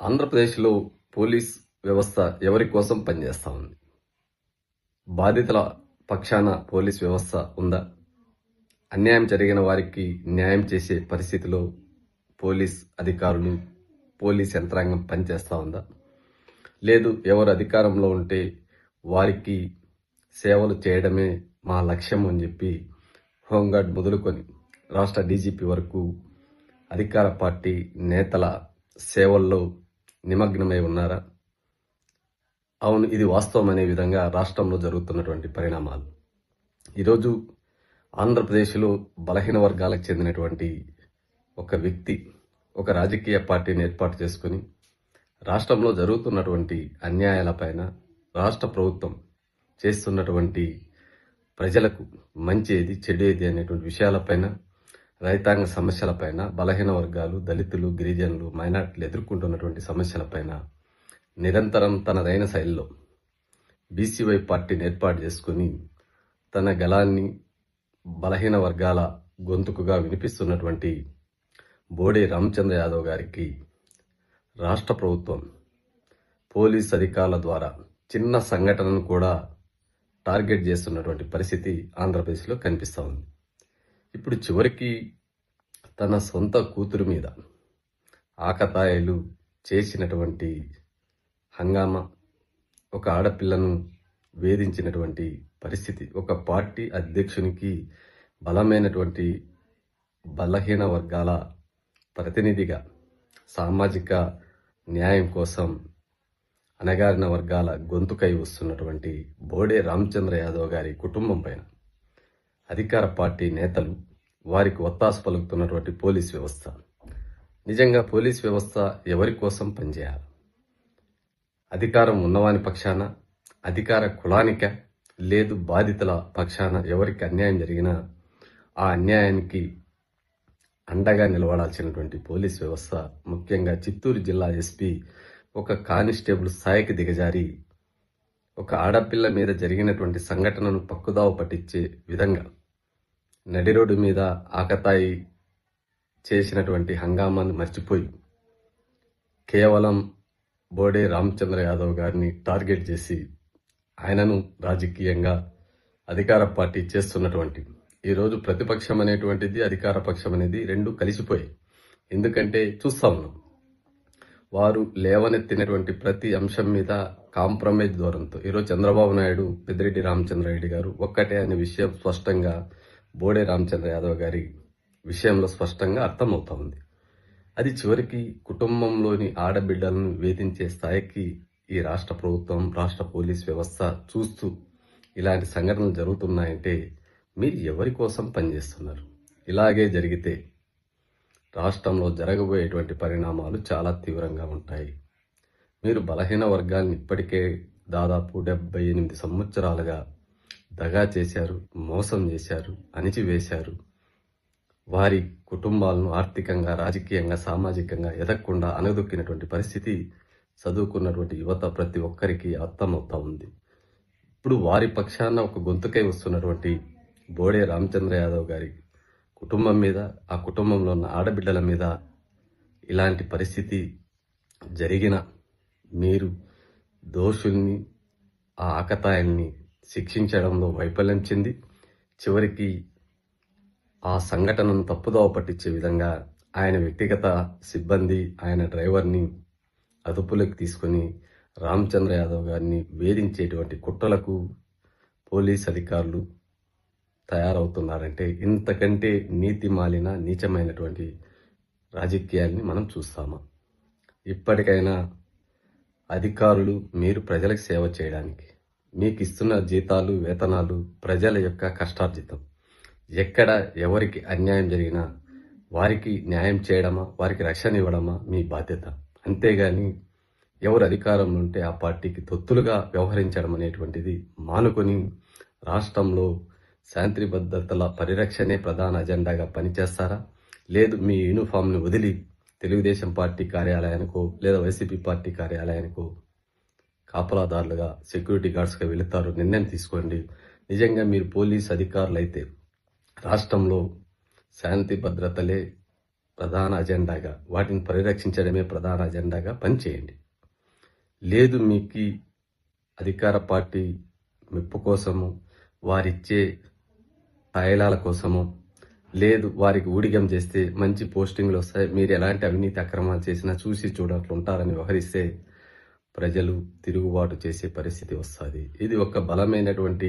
ఆంధ్రప్రదేశ్లో పోలీస్ వ్యవస్థ ఎవరి కోసం పనిచేస్తా ఉంది? బాధితుల పక్షాన పోలీస్ వ్యవస్థ ఉందా? అన్యాయం జరిగిన వారికి న్యాయం చేసే పరిస్థితిలో పోలీస్ అధికారులు, పోలీస్ యంత్రాంగం పనిచేస్తా ఉందా? లేదు, ఎవరు అధికారంలో ఉంటే వారికి సేవలు చేయడమే మా లక్ష్యం అని చెప్పి హోంగార్డ్ మొదలుకొని రాష్ట్ర డీజీపీ వరకు అధికార పార్టీ నేతల సేవల్లో నిమగ్నమై ఉన్నారా? అవును, ఇది వాస్తవం అనే విధంగా రాష్ట్రంలో జరుగుతున్నటువంటి పరిణామాలు. ఈరోజు ఆంధ్రప్రదేశ్లో బలహీన వర్గాలకు చెందినటువంటి ఒక వ్యక్తి ఒక రాజకీయ పార్టీని ఏర్పాటు చేసుకుని రాష్ట్రంలో జరుగుతున్నటువంటి అన్యాయాలపైన, రాష్ట్ర ప్రభుత్వం చేస్తున్నటువంటి ప్రజలకు మంచి ఏది చెడు ఏది అనేటువంటి విషయాలపైన, రైతాంగ సమస్యలపైన, బలహీన వర్గాలు, దళితులు, గిరిజనులు, మైనార్టీలు ఎదుర్కొంటున్నటువంటి సమస్యలపైన నిరంతరం తనదైన శైలిలో బీసీవై పార్టీని ఏర్పాటు చేసుకుని తన గళాన్ని బలహీన వర్గాల గొంతుకుగా వినిపిస్తున్నటువంటి బోడే రామచంద్ర యాదవ్ గారికి రాష్ట్ర ప్రభుత్వం పోలీస్ అధికారుల ద్వారా చిన్న సంఘటనను కూడా టార్గెట్ చేస్తున్నటువంటి పరిస్థితి ఆంధ్రప్రదేశ్లో కనిపిస్తూ ఉంది. ఇప్పుడు చివరికి తన సొంత కూతురు మీద ఆకతాయిలు చేసినటువంటి హంగామా, ఒక ఆడపిల్లను వేధించినటువంటి పరిస్థితి, ఒక పార్టీ అధ్యక్షునికి బలమైనటువంటి బలహీన వర్గాల ప్రతినిధిగా, సామాజిక న్యాయం కోసం అణగారిన వర్గాల గొంతుకై వస్తున్నటువంటి బోడే రామచంద్ర యాదవ్ గారి కుటుంబం పైన అధికార పార్టీ నేతలు, వారికి ఒత్తాసు పలుకుతున్నటువంటి పోలీస్ వ్యవస్థ, నిజంగా పోలీస్ వ్యవస్థ ఎవరి కోసం పనిచేయాలి? అధికారం ఉన్నవాని పక్షాన, అధికార కులానిక, లేదు బాధితుల పక్షాన ఎవరికి అన్యాయం జరిగినా ఆ అన్యాయానికి అండగా నిలబడాల్సినటువంటి పోలీస్ వ్యవస్థ, ముఖ్యంగా చిత్తూరు జిల్లా ఎస్పీ ఒక కానిస్టేబుల్ స్థాయికి దిగజారి ఒక ఆడపిల్ల మీద జరిగినటువంటి సంఘటనను పక్కుదావ పట్టించే విధంగా నడి రోడ్డు మీద ఆకతాయి చేసినటువంటి హంగామాను మర్చిపోయి కేవలం బోడే రామచంద్ర యాదవ్ గారిని టార్గెట్ చేసి ఆయనను రాజకీయంగా అధికార పార్టీ చేస్తున్నటువంటి, ఈరోజు ప్రతిపక్షం అనేటువంటిది, అధికార పక్షం అనేది రెండు కలిసిపోయి, ఎందుకంటే చూస్తా ఉన్నాం వారు లేవనెత్తినటువంటి ప్రతి అంశం మీద కాంప్రమైజ్ ధోరణితో ఈరోజు చంద్రబాబు నాయుడు, పెద్దిరెడ్డి రామచంద్రారెడ్డి గారు ఒక్కటే అనే విషయం స్పష్టంగా బోడే రామచంద్ర యాదవ్ గారి విషయంలో స్పష్టంగా అర్థమవుతా ఉంది. అది చివరికి కుటుంబంలోని ఆడబిడ్డలను వేధించే స్థాయికి ఈ రాష్ట్ర ప్రభుత్వం, రాష్ట్ర పోలీస్ వ్యవస్థ చూస్తూ ఇలాంటి సంఘటనలు జరుగుతున్నాయంటే మీరు ఎవరి కోసం పనిచేస్తున్నారు? ఇలాగే జరిగితే రాష్ట్రంలో జరగబోయేటువంటి పరిణామాలు చాలా తీవ్రంగా ఉంటాయి. మీరు బలహీన వర్గాలను ఇప్పటికే దాదాపు 78 సంవత్సరాలుగా దగా చేశారు, మోసం చేశారు, అణిచివేశారు. వారి కుటుంబాలను ఆర్థికంగా, రాజకీయంగా, సామాజికంగా ఎదగకుండా అనగదొక్కినటువంటి పరిస్థితి చదువుకున్నటువంటి యువత ప్రతి ఒక్కరికి అర్థమవుతా ఉంది. ఇప్పుడు వారి పక్షాన ఒక గొంతుకై వస్తున్నటువంటి బోడే రామచంద్ర యాదవ్ గారి కుటుంబం మీద, ఆ కుటుంబంలో ఉన్న ఆడబిడ్డల మీద ఇలాంటి పరిస్థితి జరిగిన మీరు దోషుల్ని, ఆ ఆకతాయిల్ని శిక్షించడంలో వైఫల్యం చెంది చివరికి ఆ సంఘటనను తప్పుదోవ పట్టించే విధంగా ఆయన వ్యక్తిగత సిబ్బంది, ఆయన డ్రైవర్ని అదుపులోకి తీసుకొని రామచంద్ర యాదవ్ గారిని వేధించేటువంటి కుట్రలకు పోలీస్ అధికారులు తయారవుతున్నారంటే ఇంతకంటే నీతి మాలిన, నీచమైనటువంటి రాజకీయాల్ని మనం చూస్తామా? ఇప్పటికైనా అధికారులు, మీరు ప్రజలకు సేవ చేయడానికి మీకు ఇస్తున్న జీతాలు, వేతనాలు ప్రజల యొక్క కష్టార్జితం. ఎక్కడ ఎవరికి అన్యాయం జరిగినా వారికి న్యాయం చేయడమా, వారికి రక్షణ ఇవ్వడమా మీ బాధ్యత. అంతేగాని ఎవరు అధికారంలో ఉంటే ఆ పార్టీకి తొత్తులుగా వ్యవహరించడం అనేటువంటిది మానుకొని రాష్ట్రంలో శాంతి భద్రతల పరిరక్షణే ప్రధాన అజెండాగా పనిచేస్తారా? లేదు, మీ యూనిఫామ్ని వదిలి తెలుగుదేశం పార్టీ కార్యాలయానికో లేదా వైసీపీ పార్టీ కార్యాలయానికో కాపలాదారులుగా, సెక్యూరిటీ గార్డ్స్గా వెళుతారు? నిర్ణయం తీసుకోండి. నిజంగా మీరు పోలీస్ అధికారులు అయితే రాష్ట్రంలో శాంతి భద్రతలే ప్రధాన అజెండాగా, వాటిని పరిరక్షించడమే ప్రధాన అజెండాగా పనిచేయండి. లేదు మీకు అధికార పార్టీ మెప్పు కోసము, వారిచ్చే తాయిలాల కోసము, లేదు వారికి ఊడిగం చేస్తే మంచి పోస్టింగ్లు వస్తాయి, మీరు ఎలాంటి అవినీతి అక్రమాలు చేసినా చూసి చూడట్లు ఉంటారని వ్యవహరిస్తే ప్రజలు తిరుగుబాటు చేసే పరిస్థితి వస్తుంది. ఇది ఒక బలమైనటువంటి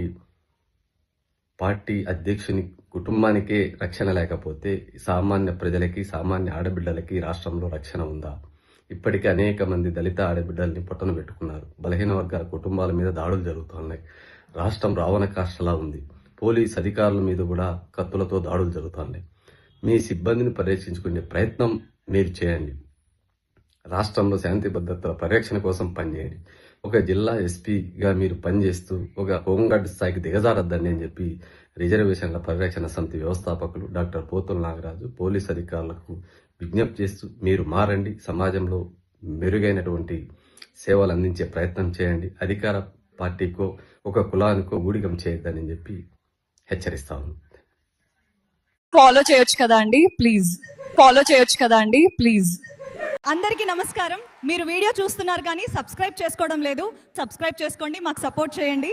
పార్టీ అధ్యక్షుని కుటుంబానికే రక్షణ లేకపోతే సామాన్య ప్రజలకి, సామాన్య ఆడబిడ్డలకి రాష్ట్రంలో రక్షణ ఉందా? ఇప్పటికే అనేక మంది దళిత ఆడబిడ్డల్ని పొట్టన పెట్టుకున్నారు. బలహీన వర్గాల కుటుంబాల మీద దాడులు జరుగుతున్నాయి. రాష్ట్రం రావణ కాష్టలా ఉంది. పోలీస్ అధికారుల మీద కూడా కత్తులతో దాడులు జరుగుతున్నాయి. మీ సిబ్బందిని పరీక్షించుకునే ప్రయత్నం మీరు చేయండి. రాష్ట్రంలో శాంతి భద్రతల పరిరక్షణ కోసం పనిచేయండి. ఒక జిల్లా ఎస్పీగా మీరు పనిచేస్తూ ఒక హోంగార్డ్ స్థాయికి దిగజారద్దని అని చెప్పి రిజర్వేషన్ల పరిరక్షణ సమితి వ్యవస్థాపకులు డాక్టర్ పోతుల నాగరాజు పోలీస్ అధికారులకు విజ్ఞప్తి చేస్తూ మీరు మారండి, సమాజంలో మెరుగైనటువంటి సేవలు అందించే ప్రయత్నం చేయండి, అధికార పార్టీకో ఒక కులానికో ఊడిగం చేయొద్దని చెప్పి హెచ్చరిస్తాను. ఫాలో చేయొచ్చు కదా అండి ప్లీజ్. ఫాలో చేయొచ్చు కదా అండి ప్లీజ్. అందరికీ నమస్కారం. మీరు వీడియో చూస్తున్నారు కానీ సబ్స్క్రైబ్ చేసుకోవడం లేదు. సబ్స్క్రైబ్ చేసుకోండి, మాకు సపోర్ట్ చేయండి.